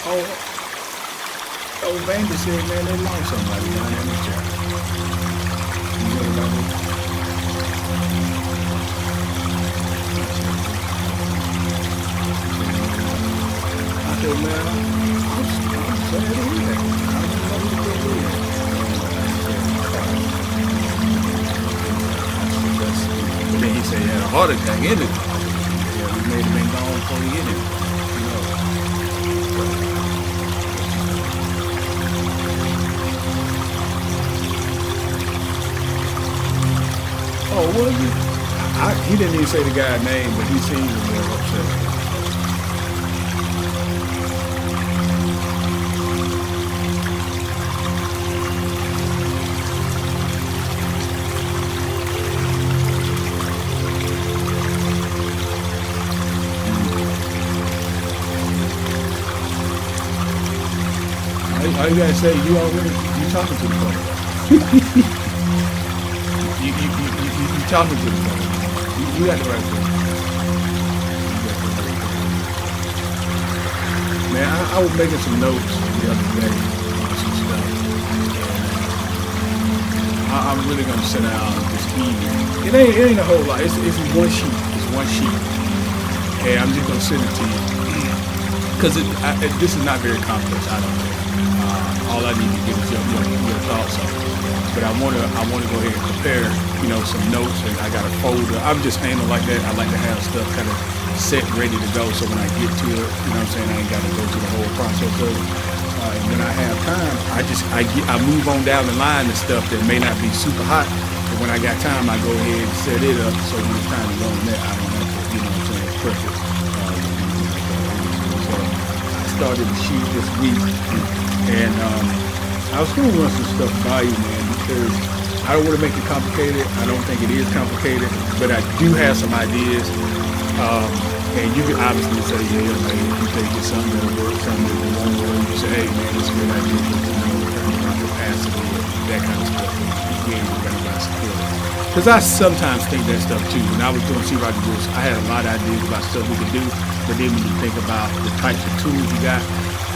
Oh, oh, Vandy said, man, they lost somebody down there in the chat. You know about it? I said, man, I'm sorry to hear that. I don't know who to do that. But then he said he had a heart attack in it. Yeah, we made him been gone before he hit him. You know. Oh, was he? He didn't even say the guy's name, but he seemed a little upset. All you gotta say, you talking to the phone. You talking to the phone. You got the right thing. Man, I was making some notes the other day on some stuff. I'm really gonna sit down this evening. It ain't a whole lot. It's one sheet. It's one sheet. And I'm just gonna send it to you. Because this is not very complex, I don't think. All I need to get is your thoughts on it. But I wanna go ahead and prepare, some notes, and I got a folder. I'm just handling like that. I like to have stuff kind of set, ready to go, so when I get to it, I ain't got to go through the whole process of it. And when I have time, I move on down the line and stuff that may not be super hot. But when I got time, I go ahead and set it up so when it's time to go on that, I don't have to, prep it. So I started the sheet this week, and I was going to run some stuff by you, man, because I don't want to make it complicated. I don't think it is complicated, but I do have some ideas. And you can obviously say, yeah, man, you think it's something that'll work, something that won't work. You say, hey, man, it's a good idea, but turn around capacity, that kind of stuff. We ain't going to security. Because I sometimes think that stuff too. When I was doing C. Roger Brooks, I had a lot of ideas about stuff we could do, but then when you think about the types of tools you got,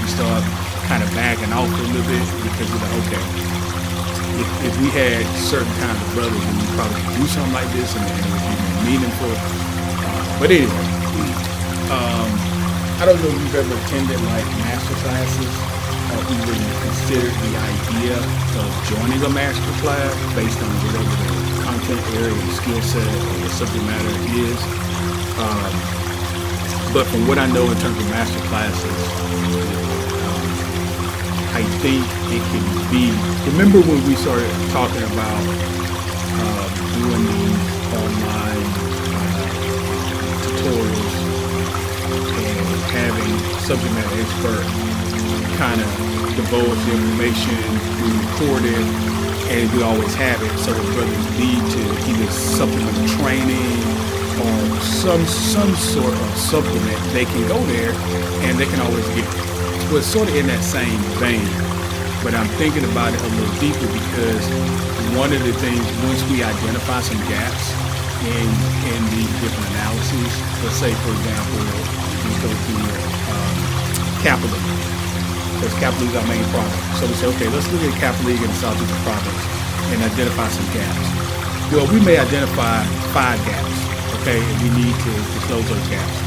you start kind of bagging off a little bit because you're like, okay, if we had certain kinds of brothers, then we probably could do something like this and it would be more meaningful. But anyway, I don't know if you've ever attended like master classes or even considered the idea of joining a master class based on whatever the content area, the skill set, or the subject matter is. But from what I know in terms of master classes, I think it can be. Remember when we started talking about doing these online tutorials and having subject matter expert kind of divulge the information, we record it, and we always have it. So if brothers need to either supplement training or some sort of supplement, they can go there and they can always get it. Well, it's sort of in that same vein, but I'm thinking about it a little deeper because one of the things, once we identify some gaps in these different analyses, let's say, for example, we go through capitalism, because capitalism is our main product. So we say, okay, let's look at capitalism and the Southeastern Province and identify some gaps. Well, we may identify 5 gaps, okay, and we need to disclose those gaps.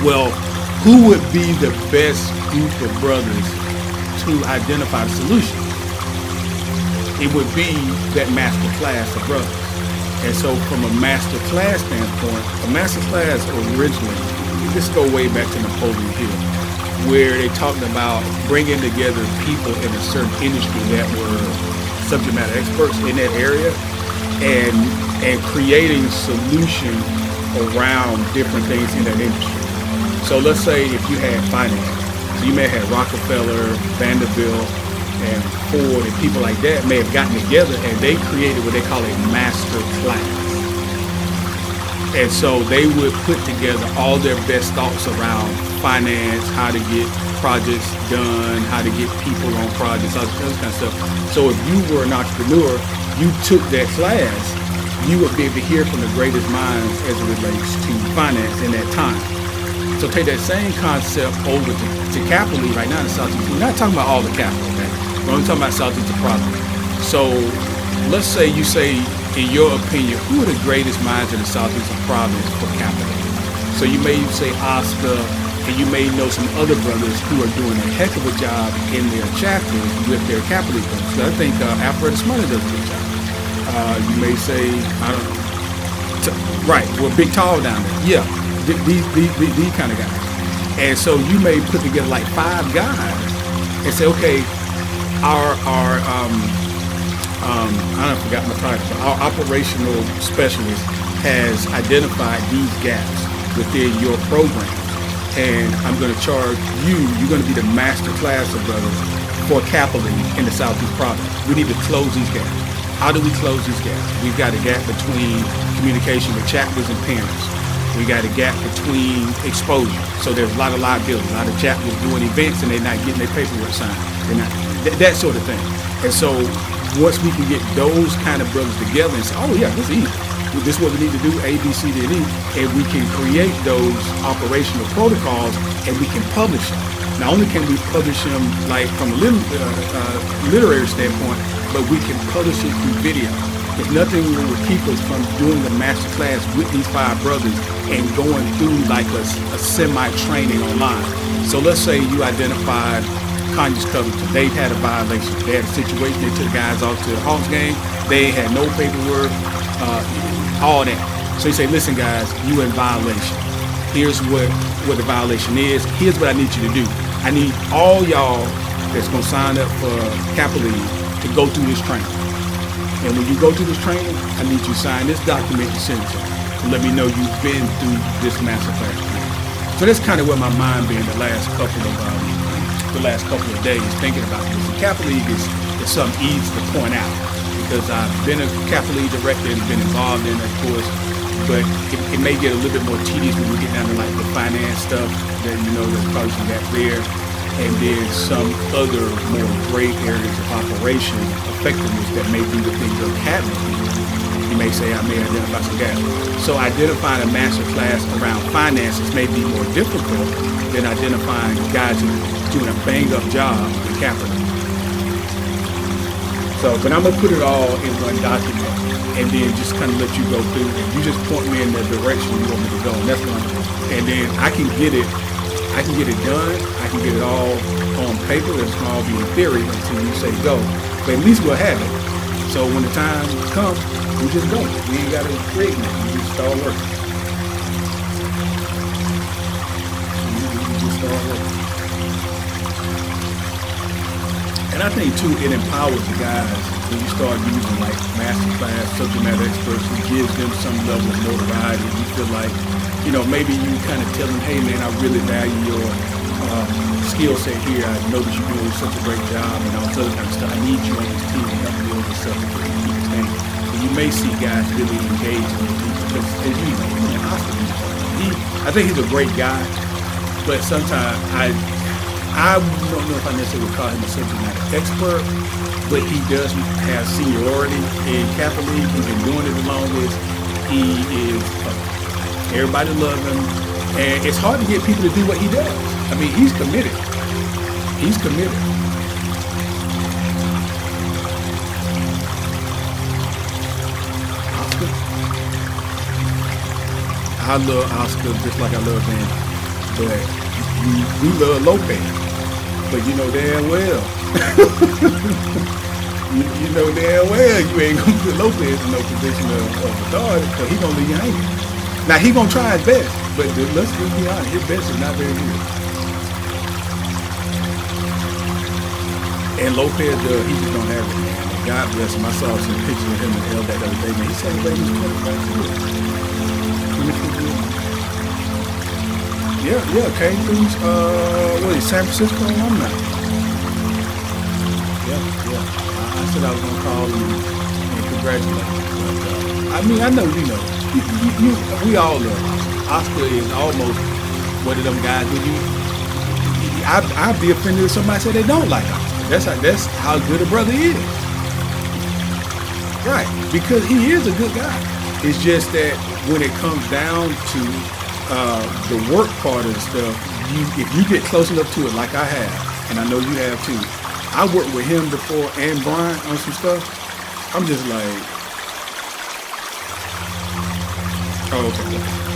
Well, who would be the best group of brothers to identify the solution? It would be that master class of brothers. And so from a master class standpoint, a master class originally, let's go way back to Napoleon Hill, where they talked about bringing together people in a certain industry that were subject matter experts in that area and creating solutions around different things in that industry. So let's say if you had finance, so you may have Rockefeller, Vanderbilt, and Ford, and people like that may have gotten together and they created what they call a master class. And so they would put together all their best thoughts around finance, how to get projects done, how to get people on projects, all this kind of stuff. So if you were an entrepreneur, you took that class, you would be able to hear from the greatest minds as it relates to finance in that time. So take that same concept over to Capital League right now in the Southeast. We're not talking about all the capital, okay? We're only talking about Southeast Providence. So let's say you say, in your opinion, who are the greatest minds in the Southeast Providence for Capital League? So you may say Oscar, and you may know some other brothers who are doing a heck of a job in their chapters with their Capital League groups. So I think Alfred Smoley does a good job. You may say, I don't know, right, well, Big Tall down there. Yeah, these kind of guys. And so you may put together like 5 guys and say, okay, I forgot my title, but our operational specialist has identified these gaps within your program. And I'm going to charge you're going to be the master class of brothers for Capital League in the Southeast Province. We need to close these gaps. How do we close these gaps? We've got a gap between communication with chapters and parents. We got a gap between exposure. So there's a lot of liability. A lot of chapters doing events and they're not getting their paperwork signed. They're not, that sort of thing. And so once we can get those kind of brothers together and say, oh yeah, this is easy. This is what we need to do, A, B, C, D, and E. And we can create those operational protocols and we can publish them. Not only can we publish them like from a literary standpoint, but we can publish it through video. There's nothing that would keep us from doing a master class with these 5 brothers and going through like a semi-training online. So let's say you identified Conyers Covington. They had a violation. They had a situation. They took guys off to the Hawks game. They had no paperwork, all that. So you say, listen guys, you in violation. Here's what the violation is. Here's what I need you to do. I need all y'all that's going to sign up for Capital League to go through this training. And when you go through this training, I need you to sign this document and send it to me. And let me know you've been through this master class. So that's kind of where my mind been the last couple of days thinking about this. The Capital League is something easy to point out because I've been a Capital League director and been involved in it, of course. But it may get a little bit more tedious when we get down to like the finance stuff that there's probably some gap there. And then some other more gray areas of operation effectiveness that may be within your cabinet. You may say, I may identify some gaps. So identifying a master class around finances may be more difficult than identifying guys who are doing a bang-up job in capital. So, but I'm going to put it all in one document and then just kind of let you go through it. You just point me in the direction you want me to go, and that's one. And then I can get it done. I can get it all on paper. It's going to all be in theory until you say go. But at least we'll have it. So when the time comes, we just go. We ain't got to create it. We just start working. And I think too, it empowers the guys when you start using like masterclass, subject matter experts who gives them some level of notoriety. You feel like, maybe you kind of tell them, hey man, I really value your skill set here. I know that you're doing such a great job and all this other kind of stuff. I need you on this team to help build this up and keep this thing. And you may see guys really engage in it because as you know, Oscar, I think he's a great guy, but sometimes I don't know if I necessarily would call him a subject matter expert, but he does have seniority in Capital League. He's been doing it the longest. He is everybody loves him, and it's hard to get people to do what he does. I mean, he's committed. He's committed. Oscar. I love Oscar just like I love him, but we love Lopez. But you know damn well, you know damn well you ain't gonna put Lopez in no position of authority because he gonna leave you hanging. Now he gonna try his best, but let's just be honest, his best is not very good. And Lopez, he just don't have it, man. God bless him. I saw some pictures of him and L that other day, man. He celebrated his 25 years. Yeah, came through, San Francisco alumni. Yeah. I said I was going to call him and congratulate him. But, I mean, I know you know. We all love Oscar. Oscar is almost one of them guys that I'd be offended if somebody said they don't like Oscar. That's how good a brother is. Right, because he is a good guy. It's just that when it comes down to The work part of the stuff, if you get close enough to it, like I have, and I know you have too. I worked with him before and Brian on some stuff. I'm just like, oh, okay.